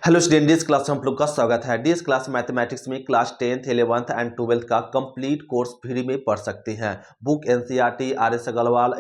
Hello student, DS class में आप लोग का स्वागत है। डीएस क्लास मैथमेटिक्स में class 10th 11th and 12th का कंप्लीट कोर्स फ्री में पढ़ सकते हैं। Book NCERT, RS. अग्रवाल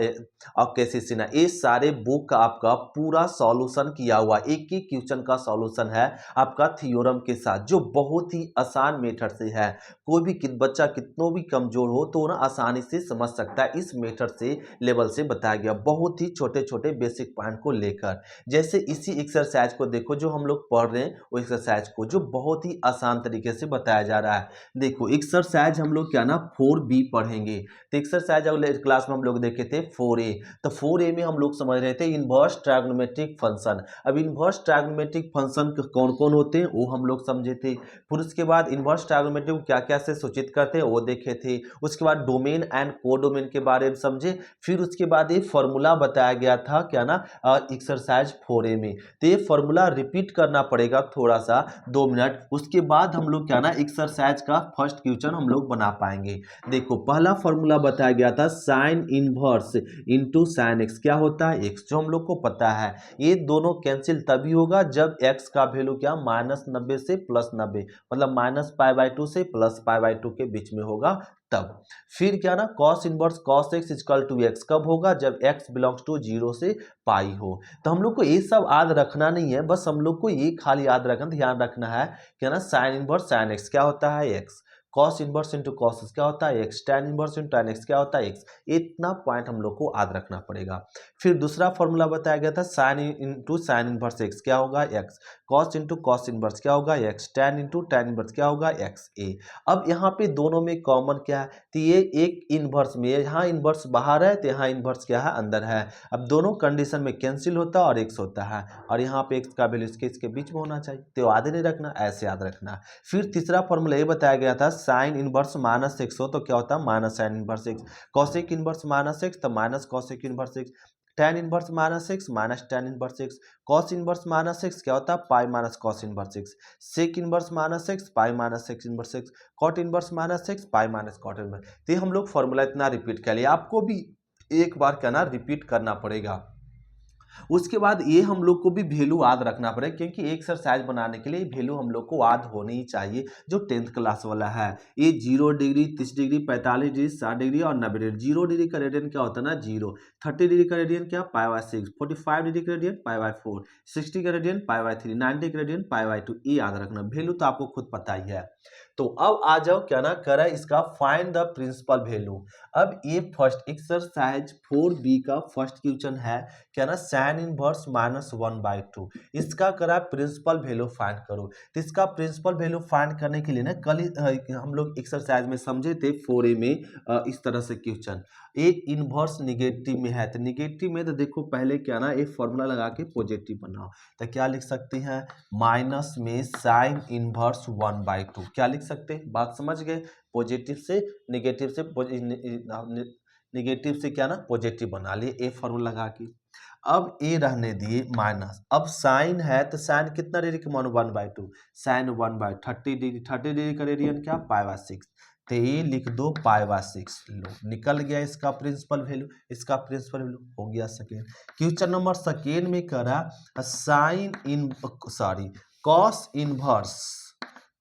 और के.सी. सिन्हा, ये सारे बुक का आपका पूरा सॉल्यूशन किया हुआ एक ही क्वेश्चन का सॉल्यूशन है आपका थ्योरम के साथ, जो बहुत ही आसान मेथड से है। कोई भी बच्चा कितना भी कमजोर हो तो ना आसानी से समझ सकता है। इस मेथड से लेवल से बताया गया बहुत ही छोटे छोटे बेसिक पॉइंट को लेकर। जैसे इसी एक्सरसाइज को देखो जो हम लोग पढ़ रहे हैं, वो एक्सरसाइज को जो बहुत ही आसान तरीके से बताया जा रहा है। देखो एक्सरसाइज हम लोग क्या ना 4B पढ़ेंगे। तो एक्सरसाइज अगले क्लास में हम लोग देखे थे 4A। तो 4A में हम लोग समझ रहे थे इनवर्स ट्रायगोनोमेट्रिक फंक्शन। अब इनवर्स ट्रायगोनोमेट्रिक फंक्शन कौन कौन होते हैं वो हम लोग समझे थे। फिर उसके बाद इनवर्स ट्रायगोनोमेट्रिक को क्या क्या से सूचित करते हैं वो देखे थे। उसके बाद डोमेन एंड कोडोमेन के बारे में समझे। फिर उसके बाद ये फॉर्मूला बताया गया था क्या ना एक्सरसाइज 4A में। तो ये फॉर्मूला रिपीट करना पड़ेगा थोड़ा सा 2 मिनट। उसके बाद हम लोग क्या ना एक्सरसाइज का फर्स्ट क्वेश्चन हम लोग बना पाएंगे। देखो पहला फॉर्मूला बताया गया था sine inverse into sine x. क्या होता है? एक्स, जो हम लोग को पता है। ये दोनों कैंसिल तभी होगा जब एक्स का वैल्यू क्या -90 से +90, मतलब -π/2 से +π/2 के बीच में होगा तब। फिर क्या ना cos inverse cos x equal to x कब होगा? जब x बिलोंग्स टू 0 से पाई हो। तो हम लोग को ये सब याद रखना नहीं है, बस हम लोग को ये खाली याद रखना, ध्यान रखना है क्या ना साइन इनवर्स साइन एक्स क्या होता है? X. Cos inverse into cos क्या होता है? X. Tan inverse into tan x क्या होता है? एक्स। इतना पॉइंट हम लोग को याद रखना पड़ेगा। फिर दूसरा फॉर्मूला बताया गया था sine into sine inverse x क्या होगा? X. Cos into cos inverse क्या होगा? X. Tan into tan inverse क्या होगा? एक्स ए। अब यहाँ पे दोनों में कॉमन क्या है? तो ये एक इनवर्स में, यहाँ इनवर्स बाहर है तो यहाँ इनवर्स क्या है? अंदर है। अब दोनों कंडीशन में कैंसिल होता है और एक्स होता है, और यहाँ पे एक्स का वैल्यू इसके बीच में होना चाहिए। तो याद नहीं रखना, ऐसे याद रखना। फिर तीसरा फॉर्मूला ये बताया गया था साइन इनवर्स -x हो तो क्या होता है? Minus sine inverse x. Cosec inverse -x तो minus cosec inverse x. Tan inverse -x minus tan inverse x. Cos inverse -x क्या होता है? Pi minus cos inverse x. Sec inverse -x pi minus sec inverse x. Cot inverse -x pi minus cot inverse. तो ये हम लोग formula इतना repeat कर लिया, आपको भी एक बार क्या ना रिपीट करना पड़ेगा। उसके बाद ये हम लोग को भी वैल्यू याद रखना पड़ेगा, क्योंकि एक्सरसाइज बनाने के लिए वैल्यू हम लोग को याद होनी ही चाहिए, जो 10th क्लास वाला है। ये 0 डिग्री, 30 डिग्री, 45 डिग्री, 60 डिग्री और 90 डिग्री। 0 डिग्री का रेडियन क्या होता है ना? 0। 30 डिग्री का रेडियन क्या? π/6। 45 डिग्री का रेडियन π/4। 60 का रेडियन π/3। 90 का रेडियन π/2। ये याद रखना, वैल्यू तो आपको खुद पता ही है। तो अब आ जाओ क्या ना करा इसका फाइंड द प्रिंसिपल वैल्यू। अब ये फर्स्ट एक्सरसाइज 4B का फर्स्ट क्वेश्चन है क्या ना साइन इनवर्स -1/2। इसका करा प्रिंसिपल वैल्यू फाइंड करो। तो इसका प्रिंसिपल वैल्यू फाइंड करने के लिए ना कल हम लोग एक्सरसाइज में समझे थे 4A में इस तरह से क्वेश्चन। ए इनवर्स निगेटिव में है, तो निगेटिव में तो देखो पहले क्या ना एक फॉर्मूला लगा के पॉजिटिव बनाओ। तो क्या लिख सकते हैं? माइनस में साइन इनवर्स 1/2। क्या लिख सकते हैं? बात समझ गए? पॉजिटिव से निगेटिव से निगेटिव से क्या ना पॉजिटिव बना लिए ए फॉर्मूला लगा के। अब ए रहने दिए माइनस। अब साइन है तो साइन कितना डिग्री का मानो? 1/2। Sine 1/30 degree. 30 डिग्री का रेडियन क्या? π/6। तो ये लिख दो π/6। लो निकल गया इसका प्रिंसिपल वैल्यू। इसका प्रिंसिपल वैल्यू हो गया सेकेंड। क्वेश्चन नंबर सेकेंड में करा sine in sorry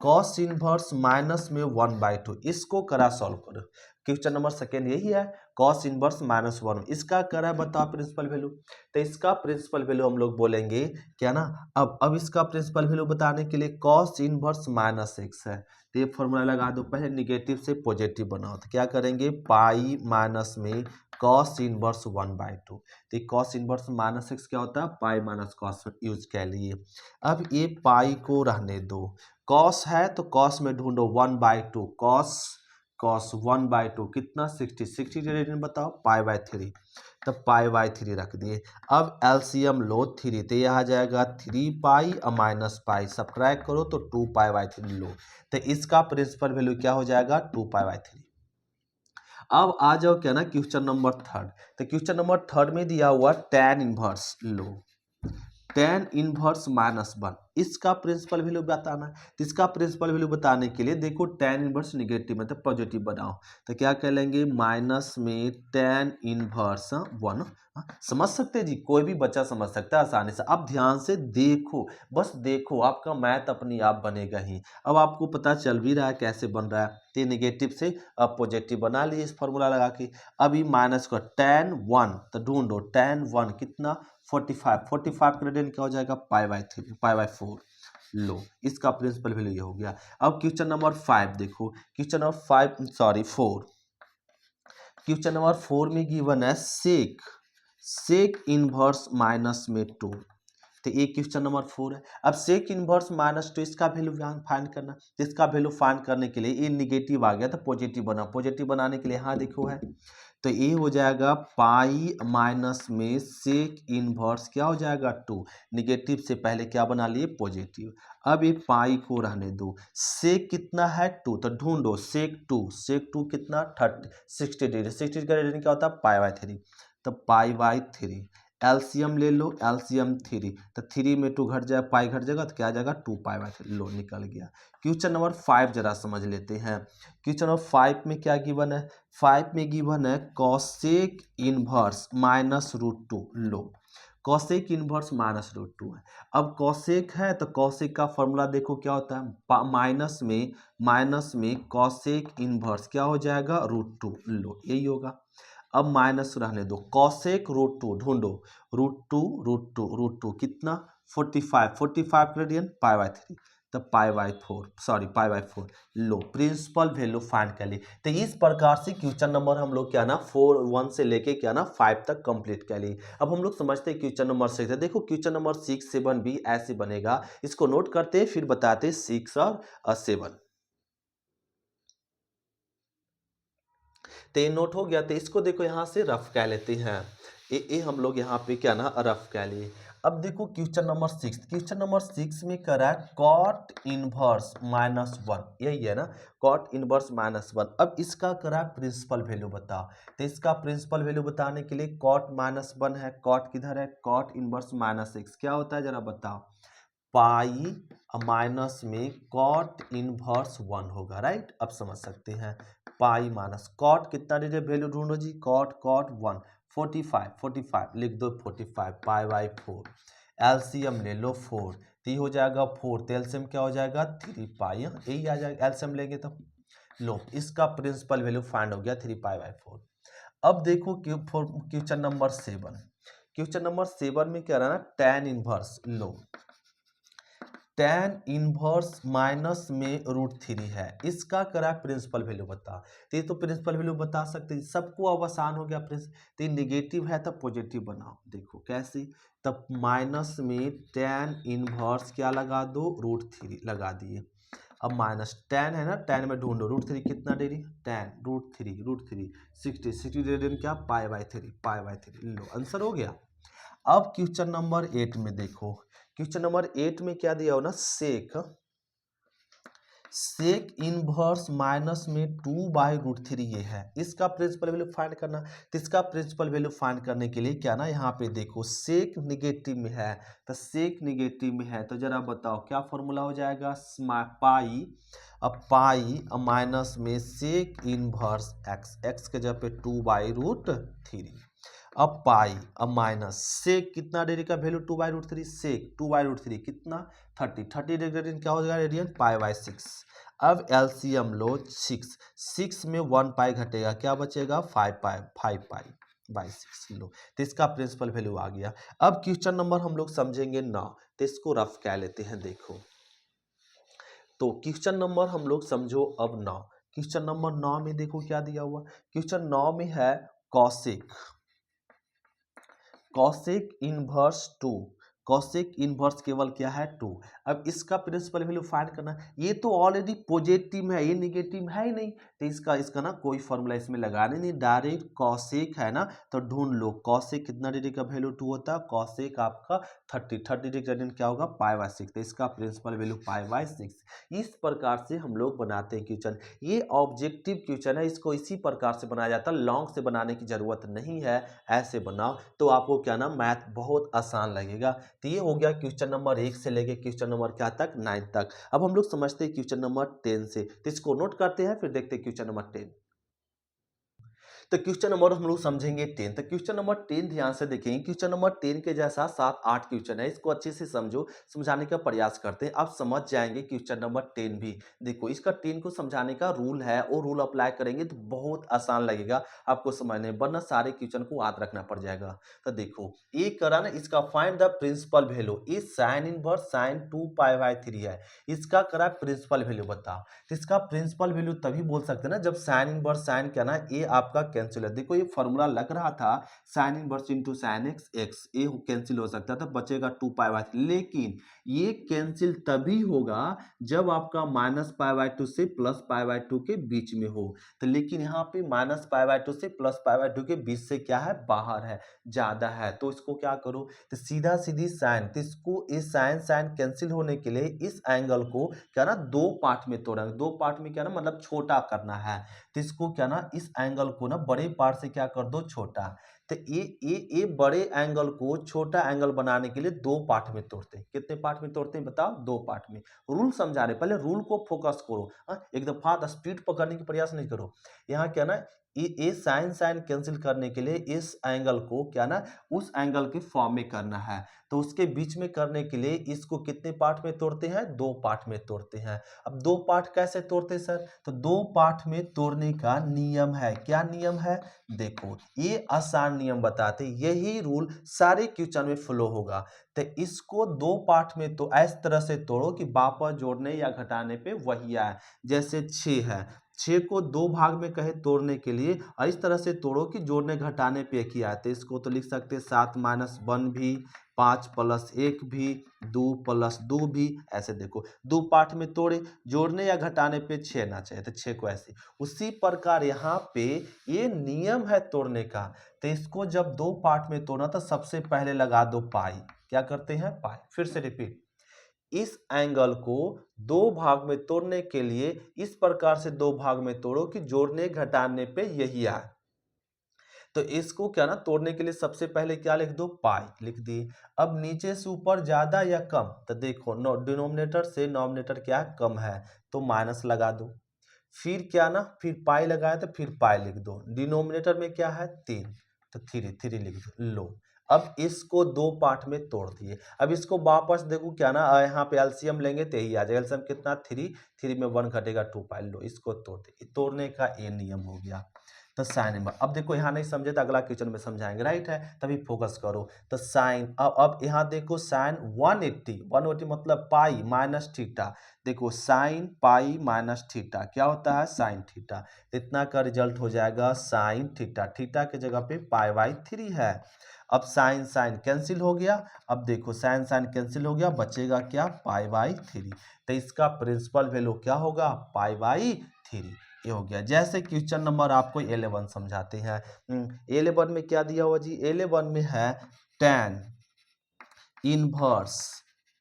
cos inverse minus में 1/2। इसको करा सॉल्व करो। क्वेश्चन नंबर सेकेंड यही है, कॉस इनवर्स -1। इसका करा बताओ प्रिंसिपल वैल्यू। तो इसका प्रिंसिपल वैल्यू हम लोग बोलेंगे क्या ना। अब इसका प्रिंसिपल वैल्यू बताने के लिए कॉस इनवर्स -x है, तो ये फॉर्मूला लगा दो। पहले निगेटिव से पॉजिटिव बनाओ, तो क्या करेंगे? पाई माइनस में कॉस इनवर्स 1/2। तो कॉस इनवर्स -x क्या होता है? पाई माइनस कॉस यूज कर लिए। अब ये पाई को रहने दो। कॉस है तो कॉस में ढूंढो 1/2। कॉस 1/2 कितना? 60। 60 का रेडियन बताओ? π/3। तो π/3 रख दिए। अब एलसीएम लो 3, तो यह आ जाएगा 3π और -π सब्ट्रैक्ट करो तो 2π/3 लो। तो इसका प्रिंसिपल वैल्यू क्या हो जाएगा? 2π/3। अब आ जाओ क्या ना क्वेश्चन नंबर थर्ड। तो क्वेश्चन नंबर थर्ड में दिया हुआ tan इनवर्स लो। tan inverse -1। इसका प्रिंसिपल वैल्यू बताना है। तो इसका प्रिंसिपल वैल्यू बताने के लिए देखो tan इनवर्स निगेटिव मतलब पॉजिटिव बनाओ, तो क्या कह लेंगे माइनस में tan इनवर्स 1। समझ सकते हैं जी, कोई भी बच्चा समझ सकता है आसानी से। अब ध्यान से देखो, बस देखो, आपका मैथ अपनी आप बनेगा ही। अब आपको पता चल भी रहा है कैसे बन रहा है। तो नेगेटिव से अब पॉजिटिव बना लिए इस फॉर्मूला लगा के। अभी माइनस का tan 1, तो ढूंढो tan 1 कितना 45, 45 का रेडियन क्या हो जाएगा पाई बाई 4। लो, इसका प्रिंसिपल वैल्यू ये हो गया। अब क्वेश्चन नंबर 5 देखो, question number 5 sorry 4, question number 4 में गिवन है सेक इनवर्स माइनस में 2। तो ये क्वेश्चन नंबर 4 है। अब सेक इनवर्स माइनस 2 इसका वैल्यू फाइंड करना। तो इसका वैल्यू फाइंड करने के लिए ये निगेटिव आ गया तो पॉजिटिव बना, पॉजिटिव बनाने के लिए यहाँ देखो है, तो ये हो जाएगा पाई माइनस में सेक इनवर्स क्या हो जाएगा 2। निगेटिव से पहले क्या बना लिए पॉजिटिव। अब ये पाई को रहने दो। सेक कितना है 2, तो ढूंढो सेक 2 कितना 60 डिग्री, 60 का रेडियन क्या होता है पाई बाई 3, तो पाई बाई 3। एलसीएम ले लो, एलसीएम 3, तो 3 में 2 घट जाए, पाई घट जाएगा तो क्या आ जाएगा 2 पाई बाई 3। लो निकल गया। क्वेश्चन नंबर 5 जरा समझ लेते हैं। क्वेश्चन नंबर 5 में क्या गिवन है, 5 में गिवन है कॉसेक इनवर्स माइनस रूट 2। लो, कॉसेक इनवर्स माइनस रूट 2 है। अब कॉसेक है तो कॉसेक का फॉर्मूला देखो क्या होता है, माइनस में कॉसेक इनवर्स क्या हो जाएगा रूट 2। लो, यही होगा। अब माइनस रहने दो, कॉसेक रूट 2 ढूंढो, रूट टू कितना 45, 45 रेडियन पाई बाई 3, तो पाई बाई 4। लो, प्रिंसिपल वैल्यू फाइंड कर ली। तो इस प्रकार से क्वेश्चन नंबर हम लोग क्या ना 1 से लेके क्या ना 5 तक कंप्लीट कर ली। अब हम लोग समझते हैं क्वेश्चन नंबर 6 है। देखो क्वेश्चन नंबर 6, 7 भी ऐसे बनेगा। इसको नोट करते हैं फिर बताते हैं 6 और 7। तो ये नोट हो गया। तो इसको देखो यहाँ से रफ कह लेते हैं। ये हम लोग यहाँ पे क्या ना रफ कह लिए। अब देखो क्वेश्चन नंबर 6, क्वेश्चन नंबर 6 में करा है कॉट इनवर्स माइनस 1, यही है ना कॉट इनवर्स माइनस 1। अब इसका करा प्रिंसिपल वैल्यू बता। तो इसका प्रिंसिपल वैल्यू बताने के लिए कॉट माइनस 1 है, कॉट किधर है, कॉट इनवर्स माइनस 6 क्या होता है जरा बताओ, पाई माइनस में कॉट इनवर्स 1 होगा, राइट। अब समझ सकते हैं पाई माइनस कॉट कितना दे वैल्यू ढूंढो जी, कॉट 1 45 लिख दो 45 पाई बाई 4। एलसीएम ले लो 4, तो ये हो जाएगा 4, तो एलसीएम क्या हो जाएगा 3 पाई, यही आ जाएगा एलसीएम लेंगे तो। लो, इसका प्रिंसिपल वैल्यू फाइंड हो गया 3 पाई बाई 4। अब देखो क्वेश्चन नंबर 7, क्वेश्चन नंबर 7 में क्या रहा ना tan इनवर्स। लो, tan इनवर्स माइनस में रूट 3 है, इसका करा प्रिंसिपल वैल्यू बता। तो ये तो प्रिंसिपल वैल्यू बता सकते हैं, सबको अब आसान हो गया। तो ये निगेटिव है तब पॉजिटिव बनाओ, देखो कैसे, तब माइनस में tan इनवर्स क्या लगा दो रूट 3 लगा दिए। अब माइनस tan है ना, tan में ढूंढो रूट 3 कितना डिग्री, tan रूट 3 60 रेडियन क्या पाई बाई 3। लो, आंसर हो गया। अब क्वेश्चन नंबर 8 में देखो, क्वेश्चन नंबर 8 में क्या दिया हो ना सेक इनवर्स माइनस में 2 बाई रूट 3 ये है, इसका प्रिंसिपल वैल्यू फाइंड करना। तो इसका प्रिंसिपल वैल्यू फाइंड करने के लिए क्या ना यहाँ पे देखो सेक निगेटिव में है, तो सेक निगेटिव में है तो जरा बताओ क्या फॉर्मूला हो जाएगा, पाई माइनस में सेक इनवर्स एक्स के जगह पे 2 बाई रूट 3। अब पाई, अब माइनस सेक कितना डिग्री का value 2 by root 3, sec 2 by root 3 कितना 30 डिग्री क्या हो जाएगा रेडियन पाई बाई 6। अब एलसीएम लो 6 में 1 पाई घटेगा क्या बचेगा 5 पाई बाई 6। लो, तो इसका प्रिंसिपल वैल्यू आ गया। अब क्वेश्चन नंबर हम लोग समझेंगे 9, तो इसको रफ कह लेते हैं। देखो तो क्वेश्चन नंबर हम लोग समझो अब 9, क्वेश्चन नंबर 9 में देखो क्या दिया हुआ, क्वेश्चन 9 में है कॉसेक इनवर्स 2, कॉसेक इनवर्स केवल क्या है 2। अब इसका प्रिंसिपल वैल्यू फाइंड करना, ये तो ऑलरेडी पॉजिटिव है, ये नेगेटिव है ही नहीं, तो इसका ना कोई फॉर्मूला इसमें लगाने नहीं, डायरेक्ट कॉसेक है ना, तो ढूंढ लो कॉसेक कितना डिग्री का वैल्यू 2 होता है, कॉसेक आपका 30 डिग्री का रेडियन क्या होगा पाई बाई 6, तो इसका प्रिंसिपल वैल्यू पाई बाई 6। इस प्रकार से हम लोग बनाते हैं क्वेश्चन। ये ऑब्जेक्टिव क्वेश्चन है, इसको इसी प्रकार से बनाया जाता है, लॉन्ग से बनाने की जरूरत नहीं है, ऐसे बनाओ तो आपको क्या ना मैथ बहुत आसान लगेगा। तो ये हो गया क्वेश्चन नंबर 1 से लेके क्वेश्चन नंबर क्या तक 9 तक। अब हम लोग समझते हैं क्वेश्चन नंबर 10 से, तो इसको नोट करते हैं फिर देखते हैं क्वेश्चन नंबर 10। तो क्वेश्चन नंबर हम लोग समझेंगे 10। तो क्वेश्चन नंबर 10 ध्यान से देखेंगे, क्वेश्चन नंबर 10 के जैसा 7-8 क्वेश्चन है, इसको अच्छे से समझो, समझाने का प्रयास करते हैं, आप समझ जाएंगे क्वेश्चन नंबर 10 भी। देखो इसका 10 को समझाने का रूल है, और रूल अप्लाई करेंगे तो बहुत आसान लगेगा आपको समझने, वरना सारे क्वेश्चन को याद रखना पड़ जाएगा। तो देखो ये करा ना, इसका find the principal value is sine inverse sine 2π/3 है, इसका करा प्रिंसिपल वैल्यू बताओ। तो इसका प्रिंसिपल वैल्यू तभी बोल सकते हैं ना जब साइन इनवर्स साइन क्या ना ये आपका कैंसिल है। देखो ये फॉर्मूला लग रहा था sine inverse into sine x x, ये कैंसिल हो सकता था, बचेगा 2π/3, लेकिन ये कैंसिल तभी होगा जब आपका -π/2 से +π/2 के बीच में हो। तो लेकिन यहाँ पे -π/2 से +π/2 के बीच से क्या है, बाहर है, ज्यादा है, तो इसको क्या करो, तो सीधा सीधी साइन, तो इसको इस साइन साइन कैंसिल होने के लिए इस एंगल को क्या ना दो पार्ट में तोड़ेंगे, दो पार्ट में क्या ना मतलब छोटा करना है, तो इसको क्या ना इस एंगल को ना बड़े पार्ट से क्या कर दो, छोटा। तो ये बड़े एंगल को छोटा एंगल बनाने के लिए दो पार्ट में तोड़ते हैं। कितने पार्ट में तोड़ते हैं बताओ, दो पार्ट में। रूल समझा रहे, पहले रूल को फोकस करो, एक दफा स्पीड पकड़ने की प्रयास नहीं करो। यहाँ क्या ना ये साइन साइन कैंसिल करने के लिए इस एंगल को क्या ना उस एंगल के फॉर्म में करना है, तो उसके बीच में करने के लिए इसको कितने पार्ट में तोड़ते हैं, दो पार्ट में तोड़ते हैं। अब दो पार्ट कैसे तोड़ते हैं सर, तो दो पार्ट में तोड़ने का नियम है, क्या नियम है, देखो ये आसान नियम बताते, यही रूल सारे क्वेश्चन में फॉलो होगा। तो इसको दो पार्ट में तो इस तरह से तोड़ो कि वापस जोड़ने या घटाने पे वही आए। जैसे 6 है, 6 को दो भाग में कहे तोड़ने के लिए, और इस तरह से तोड़ो कि जोड़ने घटाने पे एक ही आते। इसको तो लिख सकते हैं 7-1 भी, 5+1 भी, 2+2 भी, ऐसे देखो दो पार्ट में तोड़े, जोड़ने या घटाने पे 6 ना चाहिए, तो 6 को ऐसे। उसी प्रकार यहाँ पे ये नियम है तोड़ने का, तो इसको जब दो पार्ट में तोड़ना तो सबसे पहले लगा दो पाई, क्या करते हैं, पाई। फिर से रिपीट, इस एंगल को दो भाग में तोड़ने के लिए इस प्रकार से दो भाग में तोड़ो कि जोड़ने घटाने पे यही आए। तो इसको क्या ना तोड़ने के लिए सबसे पहले क्या लिख दो, पाई लिख दिए। अब नीचे से ऊपर ज्यादा या कम, तो देखो डिनोमिनेटर से नॉमिनेटर क्या कम है, तो माइनस लगा दो। फिर क्या ना, फिर पाई लगाया तो फिर पाई लिख दो। डिनोमिनेटर में क्या है 3, तो 3 लिख दो। लो अब इसको दो पार्ट में तोड़ दिए। अब इसको वापस देखो क्या ना यहाँ पे एलसीएम लेंगे तो यही आ जाएगा, एलसीएम कितना 3, 3 में 1 घटेगा 2π। लो इसको तोड़ दे, तोड़ने का ये नियम हो गया। तो साइन इनवर्स, अब देखो यहाँ नहीं समझे तो अगला क्वेश्चन में समझाएंगे, राइट है, तभी फोकस करो। तो साइन, अब यहाँ देखो साइन 180 मतलब पाई माइनस थीटा। देखो साइन पाई माइनस थीटा क्या होता है, साइन थीटा। इतना का रिजल्ट हो जाएगा साइन थीटा, थीटा के जगह पे π/3 है। अब साइन साइन कैंसिल हो गया, अब देखो साइन साइन कैंसिल हो गया, बचेगा क्या, π/3। तो इसका प्रिंसिपल वैल्यू क्या होगा, π/3, ये हो गया। जैसे क्वेश्चन नंबर आपको 11 समझाते हैं। 11 में क्या दिया हुआ जी, 11 में है tan इनवर्स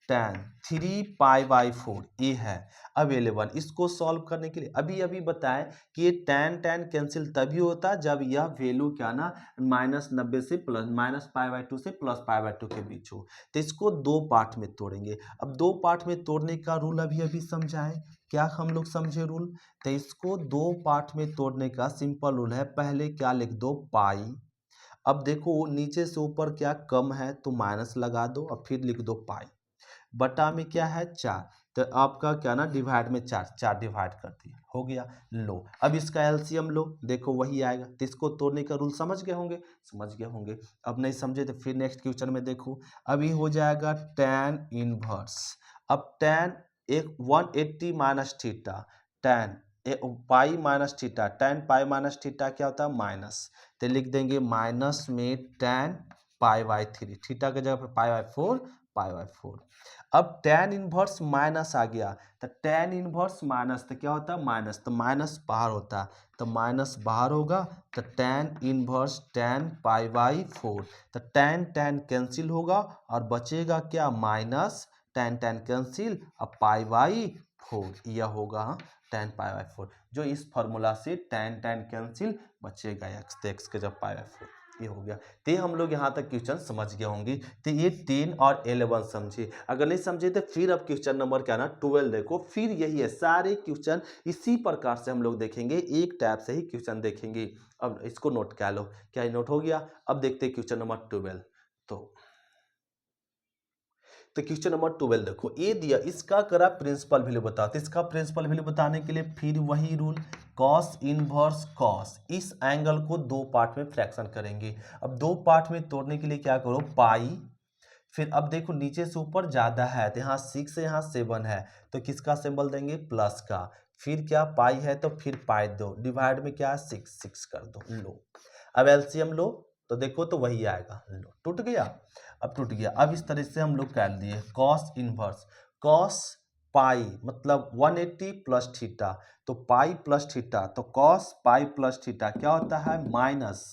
tan 3π/4 ये है अवेलेबल। इसको सॉल्व करने के लिए अभी अभी बताएं कि ये tan tan कैंसिल तभी होता है जब यह वैल्यू क्या ना -90 से -π/2 से +π/2 के बीच हो। तो इसको दो पार्ट में तोड़ेंगे। अब दो पार्ट में तोड़ने का रूल अभी अभी समझाएं, क्या हम लोग समझे रूल। तो इसको दो पार्ट में तोड़ने का सिंपल रूल है, पहले क्या लिख दो, पाई। अब देखो नीचे से ऊपर क्या कम है तो माइनस लगा दो, और फिर लिख दो पाई। बटा में क्या है 4, तो आपका क्या ना डिवाइड में 4, 4 डिवाइड कर दिया, हो गया। लो अब इसका एलसीएम लो, देखो वही आएगा। तो इसको तोड़ने का रूल समझ गए होंगे, समझ गए होंगे। अब नहीं समझे तो फिर नेक्स्ट क्वेश्चन में देखो, अभी हो जाएगा tan इनवर्स। अब tan एक 180 minus theta, tan pi minus theta, tan pi minus theta क्या होता है, माइनस। तो लिख देंगे माइनस में tan π/3, थीटा की जगह पे π/4, π/4। अब tan इनवर्स माइनस आ गया, तो tan इनवर्स माइनस तो क्या होता है, माइनस, तो माइनस बाहर होता है, तो माइनस बाहर होगा, तो tan इनवर्स tan π/4। तो tan tan कैंसिल होगा और बचेगा क्या, माइनस, tan tan कैंसिल, अब π/4 यह होगा tan π/4। जो इस फॉर्मूला से tan tan कैंसिल, बचेगा x, तो x के जब π/4 ये हो गया। तो ये हम लोग यहाँ तक क्वेश्चन समझ गए होंगे। तो ये 10 और 11 समझे। अगर नहीं समझे तो फिर अब क्वेश्चन नंबर क्या ना 12 देखो, फिर यही है, सारे क्वेश्चन इसी प्रकार से हम लोग देखेंगे, एक टाइप से ही क्वेश्चन देखेंगे। अब इसको नोट कर लो, क्या ये नोट हो गया? अब देखते हैं क्वेश्चन नंबर 12। तो क्वेश्चन नंबर 12 देखो, ये दिया, इसका करा प्रिंसिपल वैल्यू बता। तो इसका प्रिंसिपल वैल्यू बताने के लिए फिर वही रूल, कॉस इनवर्स कॉस। इस एंगल को दो पार्ट में फ्रैक्शन करेंगे। अब दो पार्ट में तोड़ने के लिए क्या करो, पाई, फिर अब देखो नीचे से ऊपर ज्यादा है तो यहाँ 6 है, यहाँ 7 है, तो किसका सिंबल देंगे, प्लस का। फिर क्या, पाई है तो फिर पाई दो, डिवाइड में क्या, 6 कर दो। लो, अब एलसीएम लो तो देखो तो वही आएगा। लो, टूट गया। अब टूट गया। अब इस तरह से हम लोग कर दिए कॉस इनवर्स कॉस पाई, मतलब 180 प्लस थीटा, तो पाई प्लस थीटा, तो कॉस पाई प्लस थीटा क्या होता है, माइनस,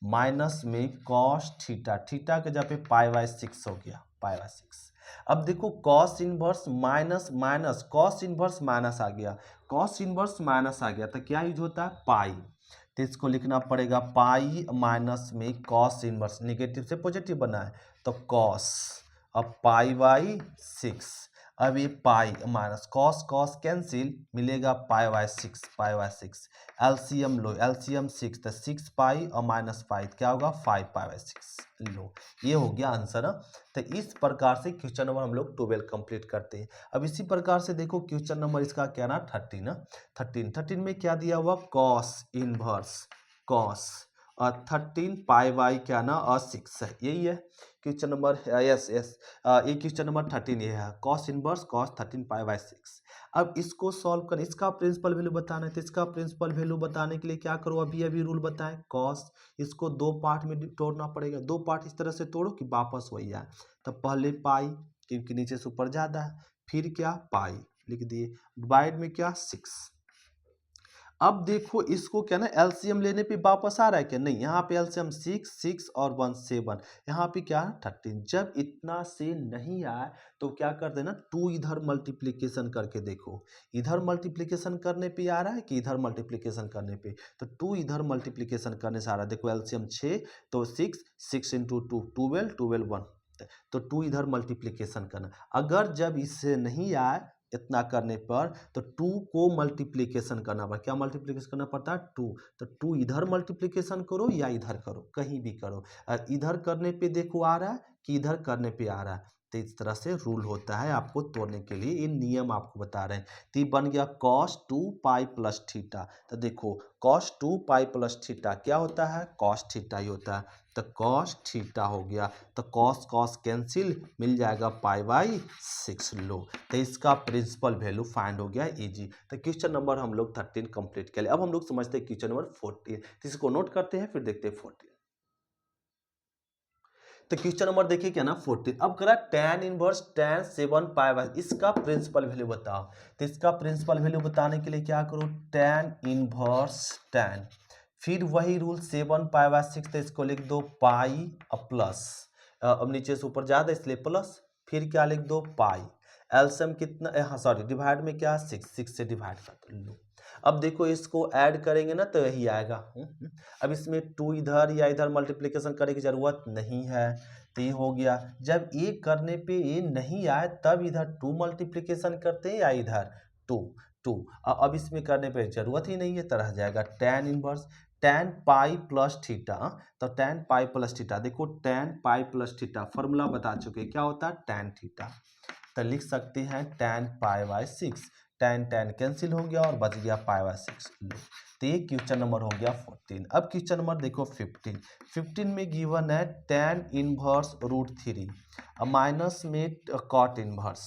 माइनस में कॉस थीटा, थीटा के जगह पे पाई बाय 6 हो गया, पाई बाय 6। अब देखो cos inverse minus minus, cos inverse minus आ गया, कॉस इनवर्स माइनस आ गया, तो क्या यूज होता है, पाई। तो इसको लिखना पड़ेगा पाई माइनस में कॉस इनवर्स, निगेटिव से पॉजिटिव बना है तो कॉस, अब पाई बाई 6। अब ये pi minus cos cos cancel, मिलेगा pi by 6, pi by 6। LCM लो, एलसीएम 6, तो 6 पाई और माइनस पाई क्या होगा, 5 पाई बाय 6। लो, ये हो गया आंसर। तो इस प्रकार से क्वेश्चन नंबर हम लोग 12 कंप्लीट करते हैं। अब इसी प्रकार से देखो क्वेश्चन नंबर इसका क्या ना 13, 13 में क्या दिया हुआ, कॉस इनवर्स कॉस और 13 पाई बाई क्या ना और 6 है, यही है क्वेश्चन नंबर। यस यस, ये क्वेश्चन नंबर 13 ये है, cos inverse cos 13 pi by 6। अब इसको सॉल्व कर, इसका प्रिंसिपल वैल्यू बताना है, तो इसका प्रिंसिपल वैल्यू बताने के लिए क्या करो, अभी अभी रूल बताएं, कॉस, इसको दो पार्ट में तोड़ना पड़ेगा, दो पार्ट इस तरह से तोड़ो कि वापस वही आए। तो पहले पाई, क्योंकि नीचे से ऊपर ज्यादा है, फिर क्या, पाई लिख दिए, डिवाइड में क्या, 6। अब देखो इसको क्या ना एलसीएम लेने पे वापस आ रहा है क्या, नहीं, यहाँ पे एलसीएम 6, 6 और 1 7, यहाँ पे क्या 13। जब इतना से नहीं आए तो क्या कर देना, 2 इधर मल्टीप्लीकेशन करके देखो, इधर मल्टीप्लीकेशन करने पे आ रहा है कि इधर मल्टीप्लीकेशन करने पे, तो 2 इधर मल्टीप्लीकेशन करने से आ रहा है। देखो एलसीएम 6 तो 6, 6 इंटू 2 12, 12 1, तो 2 इधर मल्टीप्लीकेशन करना। अगर जब इससे नहीं आए इतना करने पर तो 2 को मल्टीप्लीकेशन करना पड़ता, क्या मल्टीप्लीकेशन करना पड़ता है, 2, तो 2 इधर मल्टीप्लीकेशन करो या इधर करो, कहीं भी करो, और इधर करने पे देखो आ रहा है कि इधर करने पे आ रहा है, तो इस तरह से रूल होता है आपको तोड़ने के लिए, ये नियम आपको बता रहे हैं। तो ये बन गया cos 2 पाई प्लस थीटा, तो देखो cos 2 पाई प्लस थीटा क्या होता है, cos थीटा ही होता है, तो cos थीटा हो गया, तो cos cos कैंसिल, मिल जाएगा पाई बाई 6। लो, तो इसका प्रिंसिपल वैल्यू फाइंड हो गया इजी। तो क्वेश्चन नंबर हम लोग 13 कंप्लीट कर लिए। अब हम लोग समझते हैं क्वेश्चन नंबर 14, तो इसको नोट करते हैं फिर देखते हैं 14। तो क्वेश्चन नंबर देखिए क्या ना 14, अब करा tan inverse tan 7 pi by, इसका प्रिंसिपल वैल्यू बताओ। तो इसका प्रिंसिपल वैल्यू बताने के लिए क्या करो, tan इनवर्स tan, फिर वही रूल 7 पाई बाय 6, तो इसको लिख दो पाई प्लस, अब नीचे से ऊपर ज्यादा इसलिए प्लस, फिर क्या लिख दो पाई, एलसीएम कितना, हाँ सॉरी, डिवाइड में क्या 6, 6 से डिवाइड कर दो। अब देखो इसको ऐड करेंगे ना तो यही आएगा। अब इसमें 2 इधर या इधर मल्टीप्लिकेशन करने की जरूरत नहीं है, तो ये हो गया। जब ये करने पे ये नहीं आए तब इधर 2 मल्टीप्लिकेशन करते हैं या इधर 2, 2, अब इसमें करने पे जरूरत ही नहीं है, तो रह जाएगा tan inverse tan pi plus theta, तो tan पाई प्लस थीटा, देखो tan pi plus theta formula बता चुके क्या होता है tan थीटा, तो लिख सकते हैं tan pi by 6, tan tan cancel हो गया और बच गया पाई बाय 6। तो ये क्वेश्चन नंबर हो गया 14। अब क्वेश्चन नंबर देखो 15, 15 में गिवन है tan इनवर्स रूट 3 माइनस में cot inverse,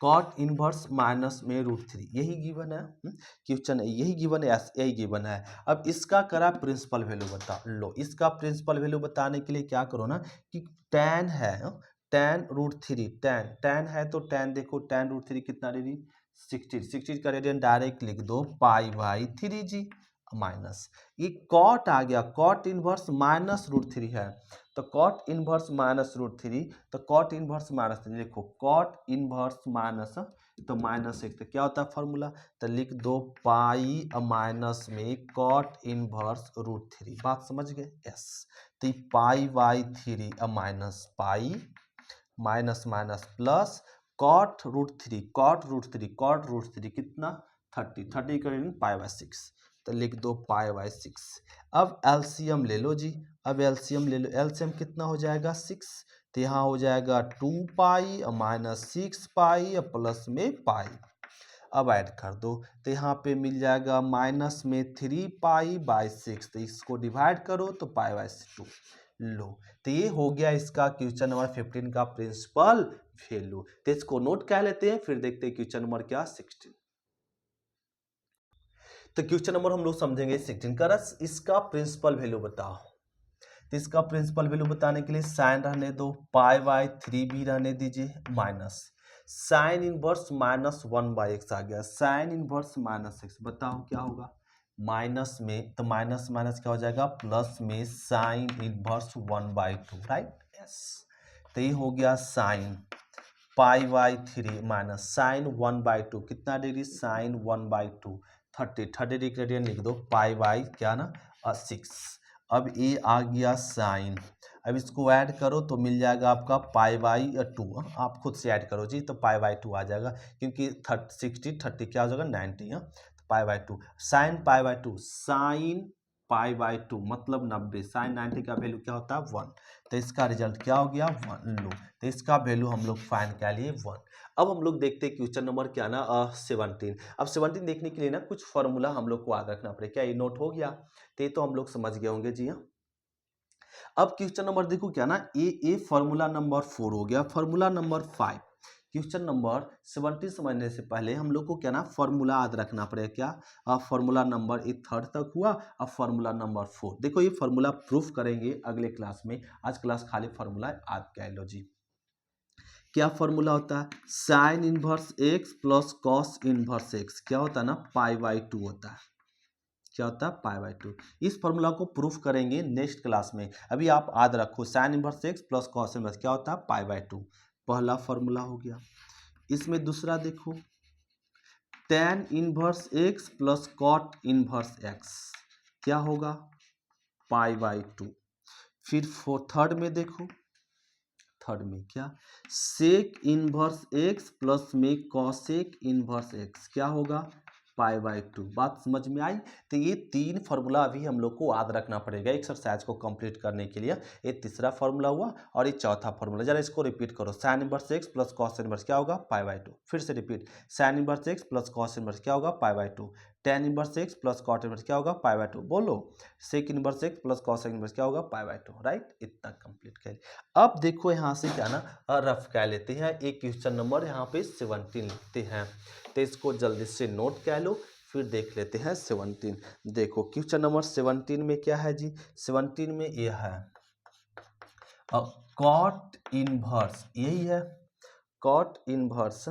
cot inverse minus में रूट 3, यही गिवन है क्वेश्चन, यही गिवन है, यही गिवन है। अब इसका करा प्रिंसिपल वैल्यू बता लो, इसका प्रिंसिपल वैल्यू बताने के लिए क्या करो ना कि tan है, tan रूट 3, tan है तो tan देखो tan रूट 3 कितना रेडियन 60, 60 का रेडियन डायरेक्ट लिख दो पाई बाई 3 जी, माइनस, ये कॉट आ गया, cot inverse minus root three है, तो cot inverse minus root three, तो कॉट इनवर्स माइनस थ्री, देखो कॉट इनवर्स माइनस, तो माइनस एक, तो क्या होता है फॉर्मूला, तो लिख दो पाई माइनस में कॉट इनवर्स रूट थ्री, बात समझ गए, यस। तो pi by three minus pi minus minus plus cot root three, cot root three, cot root three कितना 30, 30 करेंगे पाई बाई सिक्स, तो लिख दो पाई बाई सिक्स। अब एलसीएम ले लो जी, अब एलसीएम ले लो, एलसीएम कितना हो जाएगा 6, तो यहाँ हो जाएगा 2 पाई माइनस 6 पाई प्लस में पाई, अब ऐड कर दो, तो यहाँ पे मिल जाएगा माइनस में 3 पाई बाई 6, तो इसको डिवाइड करो तो पाई बाई 2, लो, तो ये हो गया इसका क्वेश्चन नंबर 15 का प्रिंसिपल वैल्यू। तो इसको नोट कर लेते हैं, फिर देखते हैं क्वेश्चन नंबर क्या 16। तो क्वेश्चन नंबर हम लोग समझेंगे 16 का, रस इसका प्रिंसिपल वैल्यू बताओ। तो इसका प्रिंसिपल वैल्यू बताने के लिए साइन रहने दो, पाई बाई 3 भी रहने दीजिए, minus sine inverse minus 1 by x आ गया, साइन इनवर्स माइनस एक्स, बताओ क्या होगा, माइनस में, तो माइनस माइनस क्या हो जाएगा प्लस में sine inverse 1 by 2, right, yes. तो ये हो गया sine pi by 3 minus sine 1 by 2, कितना degree, sine 1 by 2, 30, 30 degree radian लिख दो, पाई बाई क्या ना 6। अब ये आ गया साइन, अब इसको ऐड करो तो मिल जाएगा आपका पाई बाई 2, आप खुद से ऐड करो जी, तो पाई बाई 2 आ जाएगा, क्योंकि 60 30 क्या हो जाएगा 90, तो pi by 2, sign pi by 2, sign pi by 2 मतलब 90, साइन 90 का वैल्यू क्या होता है 1, तो इसका रिजल्ट क्या हो गया 1, लो, तो इसका वैल्यू हम लोग फाइंड कर लिए 1। अब हम लोग देखते हैं क्वेश्चन नंबर क्या ना 17। अब 17 देखने के लिए ना कुछ फॉर्मूला हम लोग को याद रखना पड़ेगा, क्या ये नोट हो गया, तो हम लोग समझ गए होंगे जी हाँ। अब क्वेश्चन नंबर देखो क्या ना, ए फॉर्मूला नंबर 4 हो गया, फॉर्मूला नंबर 5, क्वेश्चन नंबर 17 समझने से पहले हम लोग को क्या ना फॉर्मूला याद रखना पड़ेगा, क्या फॉर्मूला नंबर ये थर्ड तक हुआ, अब फॉर्मूला नंबर 4, देखो ये फॉर्मूला प्रूफ करेंगे अगले क्लास में, आज क्लास खाली फॉर्मूला याद कर लो जी। क्या फॉर्मूला होता है, sign inverse x plus cos inverse x, क्या होता है ना पाई बाई 2 होता है, क्या होता है पाई बाई 2। इस फॉर्मूला को प्रूफ करेंगे नेक्स्ट क्लास में, अभी आप याद रखो sign inverse x plus cos inverse क्या होता है पाई बाई 2, पहला फॉर्मूला हो गया। इसमें दूसरा देखो, tan inverse x plus cot inverse x क्या होगा पाई बाई 2। फिर थर्ड में देखो, थर्ड में क्या, सेक इनवर्स एक्स प्लस में कॉसेक इनवर्स एक्स क्या होगा पाई बाई 2, बात समझ में आई। तो ये 3 फार्मूला अभी हम लोग को याद रखना पड़ेगा एक्सरसाइज को कंप्लीट करने के लिए, ये तीसरा फार्मूला हुआ और ये चौथा फार्मूला, जरा इसको रिपीट करो, sine inverse x plus cos inverse क्या होगा पाई बाई 2, फिर से repeat, sine inverse x plus cos inverse क्या होगा pi by 2, tan inverse x plus cot inverse क्या होगा पाई बाई 2, बोलो, sec inverse x plus cos inverse क्या होगा पाई बाई 2, राइट, इतना कंप्लीट कर। अब देखो यहाँ से क्या ना रफ कर लेते हैं, एक क्वेश्चन नंबर यहाँ पे 17 लिखते हैं, तो इसको जल्दी से नोट कर लो, फिर देख लेते हैं 17। देखो क्वेश्चन नंबर 17 में क्या है जी, 17 में यह है कॉट इनवर्स, यही है cot inverse,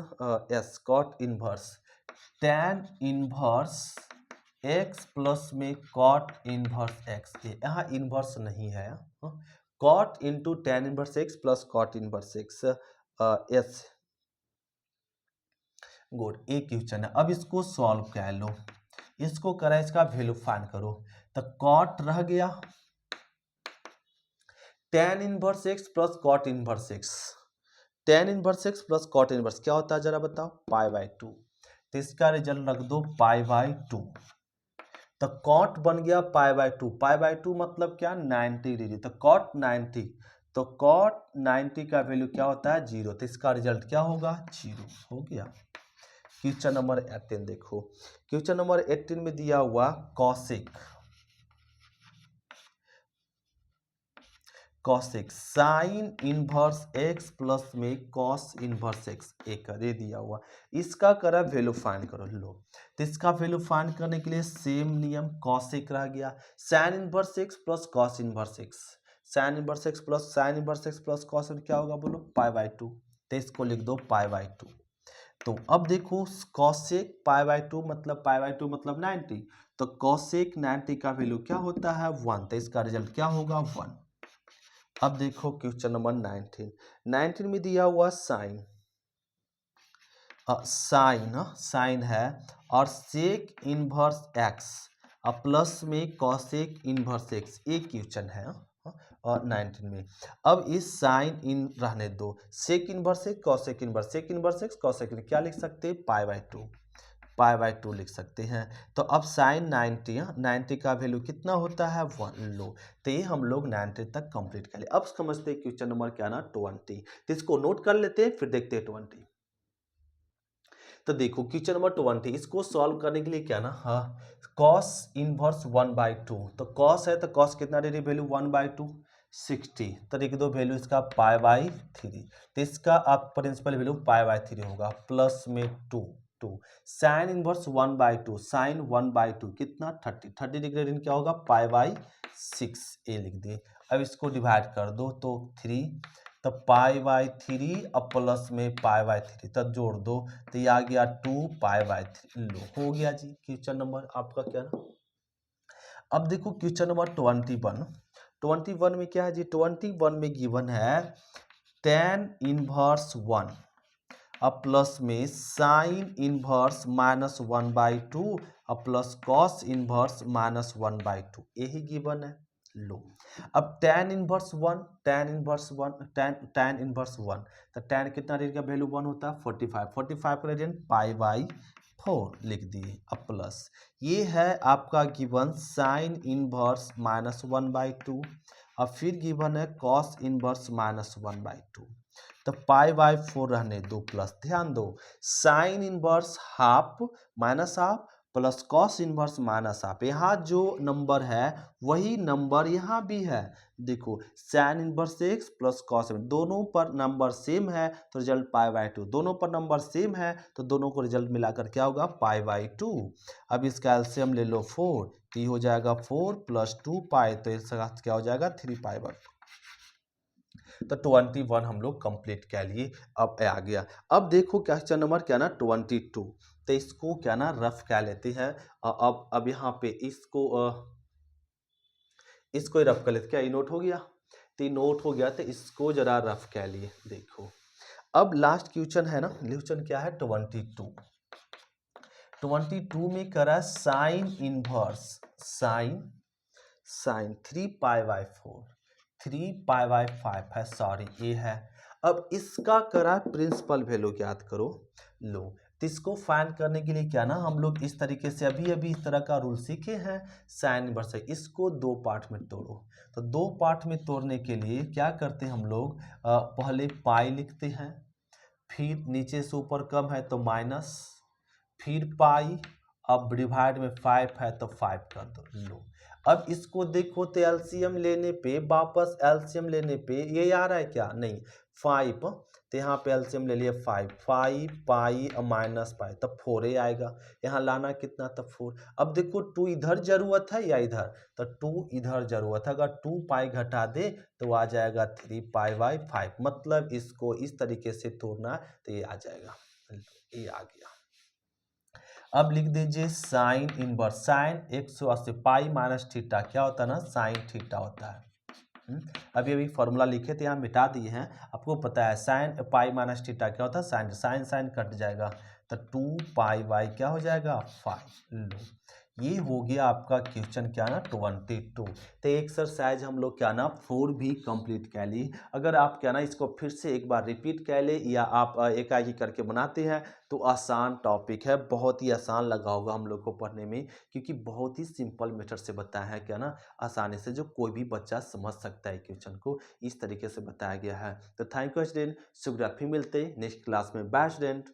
yes cot inverse tan inverse x plus में कॉट इनवर्स x, यहाँ इनवर्स नहीं है, cot into tan inverse x plus cot inverse x, yes good, एक क्वेश्चन है। अब इसको सॉल्व कर लो, इसको करा इसका वैल्यू फाइंड करो, तो कॉट रह गया tan inverse x plus cot inverse x, tan inverse x plus cot inverse क्या होता है जरा बताओ पाई बाई 2, तो इसका रिजल्ट रख दो पाई बाई 2, तो कॉट बन गया पाई बाई 2, पाई बाई 2 मतलब क्या 90 डिग्री, तो कॉट 90, तो कॉट 90 का वैल्यू क्या होता है 0, तो इसका रिजल्ट क्या होगा 0 हो गया। क्वेश्चन नंबर 18 देखो, क्वेश्चन नंबर 18 में दिया हुआ cosec, cosec sign inverse x plus में कॉस इनवर्स एक्स एक दे दिया हुआ, इसका करा वैल्यू फाइंड करो, लो, तो इसका वैल्यू फाइंड करने के लिए सेम नियम, कॉसेक रह गया sine inverse x plus cos inverse x, sign inverse x plus sign inverse x plus cos क्या होगा बोलो पाई बाई 2, तो इसको लिख दो पाई बाई 2। तो अब देखो कॉसेक π/2 मतलब π/2 मतलब 90, तो कॉसेक 90 का वैल्यू क्या होता है 1, तो इसका रिजल्ट क्या होगा 1। अब देखो क्वेश्चन नंबर 19 में दिया हुआ साइन साइन है और सेक इनवर्स एक्स प्लस में कॉसेक इनवर्स एक्स, एक क्वेश्चन है और 19 में। अब इस साइन इन रहने दो, sec inverse x cosec inverse, sec inverse x cosec क्या लिख सकते हैं π/2 लिख सकते हैं। तो अब साइन 90 का वैल्यू कितना होता है 1 लो, तो ये हम लोग 90 तक कंप्लीट कर लिए। अब समझते हैं क्वेश्चन नंबर क्या ना 20, तो इसको नोट कर लेते हैं फिर देखते हैं 20। तो देखो क्वेश्चन नंबर 20, इसको सॉल्व करने के लिए क्या ना कॉस इनवर्स 1/2, तो कॉस है तो कॉस कितना दे रही वैल्यू 1/2 60, तो लिख दो वैल्यू इसका π/3, तो इसका आप प्रिंसिपल वैल्यू π/3 होगा प्लस में 2 साइन इनवर्स 1/2, साइन 1/2 कितना 30 डिग्री क्या होगा π/6 ए लिख दिए। अब इसको डिवाइड कर दो तो 3, तो π/3 अब प्लस में π/3, तब जोड़ दो तो ये आ गया 2π/3 लो, हो गया जी क्वेश्चन नंबर आपका क्या ना। अब देखो क्वेश्चन नंबर 21 में क्या है जी, 21 में गिवन है tan इनवर्स 1 अब प्लस में साइन इनवर्स -1/2 अब प्लस कॉस इनवर्स -1/2, यही गिवन है लो। अब tan इनवर्स 1 तो tan कितना रेडियन का वैल्यू 1 होता है 45 का रेडियन π/4 लिख दिए। अब प्लस ये है आपका गिवन साइन इनवर्स -1/2 अब फिर गिवन है कॉस इनवर्स -1/2, तो π/4 रहने दो प्लस, ध्यान दो sine inverse half minus half plus cos inverse minus half, यहाँ जो नंबर है वही नंबर यहाँ भी है। देखो sign inverse x plus cos, दोनों पर नंबर सेम है तो रिजल्ट π/2, दोनों पर नंबर सेम है तो दोनों को रिजल्ट मिलाकर क्या होगा π/2। अब इसका एलसीएम ले लो 4, तो ये हो जाएगा 4 + 2π, तो इसका क्या हो जाएगा 3π/2। तो 21 हम लोग कंप्लीट कर लिए। अब आ गया, अब देखो क्वेश्चन नंबर क्या ना 22, तो इसको क्या ना रफ कर लेते हैं। अब यहाँ पे इसको रफ कर लेते, क्या ये नोट हो गया, तो नोट हो गया तो इसको जरा रफ कर लिए। देखो अब लास्ट क्वेश्चन है ना, क्वेश्चन क्या है 22 में करा साइन इनवर्स साइन 3π/4 3π/5 है, सॉरी ये है। अब इसका करा प्रिंसिपल वैल्यू याद करो लो, तो इसको फाइंड करने के लिए क्या ना हम लोग इस तरीके से अभी इस तरह का रूल सीखे हैं। साइन इनवर्स है, इसको दो पार्ट में तोड़ो, तो दो पार्ट में तोड़ने के लिए क्या करते हैं हम लोग पहले पाई लिखते हैं, फिर नीचे से ऊपर कम है तो माइनस, फिर पाई, अब डिवाइड में 5 है तो 5 कर दो लो। अब इसको देखो तो एलसीएम लेने पे वापस एलसीएम लेने पे ये आ रहा है क्या नहीं 5, तो यहाँ पे एलसीएम ले लिए 5 पाई माइनस पाई तब 4 आएगा, यहाँ लाना कितना तब 4। अब देखो 2 इधर जरूरत है या इधर, तो 2 इधर जरूरत है, अगर 2 पाई घटा दे तो आ जाएगा 3π/5, मतलब इसको इस तरीके से तोड़ना तो ये आ जाएगा, ये आ गया। अब लिख दीजिए sign inverse sign 180 pi minus theta क्या होता है ना साइन थीटा होता है। अभी फॉर्मूला लिखे थे यहाँ मिटा दिए हैं, आपको पता है साइन पाई माइनस थीटा क्या होता है साइन, साइन साइन कट जाएगा तो 2π/, क्या हो जाएगा 5 लो। ये हो गया आपका क्वेश्चन क्या ना 22। तो एक्सरसाइज हम लोग क्या ना 4 भी कंप्लीट कर ली। अगर आप क्या ना इसको फिर से एक बार रिपीट कर ले या आप एकाएकी करके बनाते हैं तो आसान टॉपिक है, बहुत ही आसान लगा होगा हम लोग को पढ़ने में, क्योंकि बहुत ही सिंपल मेथड से बताया है क्या ना, आसानी से जो कोई भी बच्चा समझ सकता है क्वेश्चन को, इस तरीके से बताया गया है। तो थैंक यू स्टूडेंट, शुक्रिया, फिर मिलते हैं नेक्स्ट क्लास में। Bye student.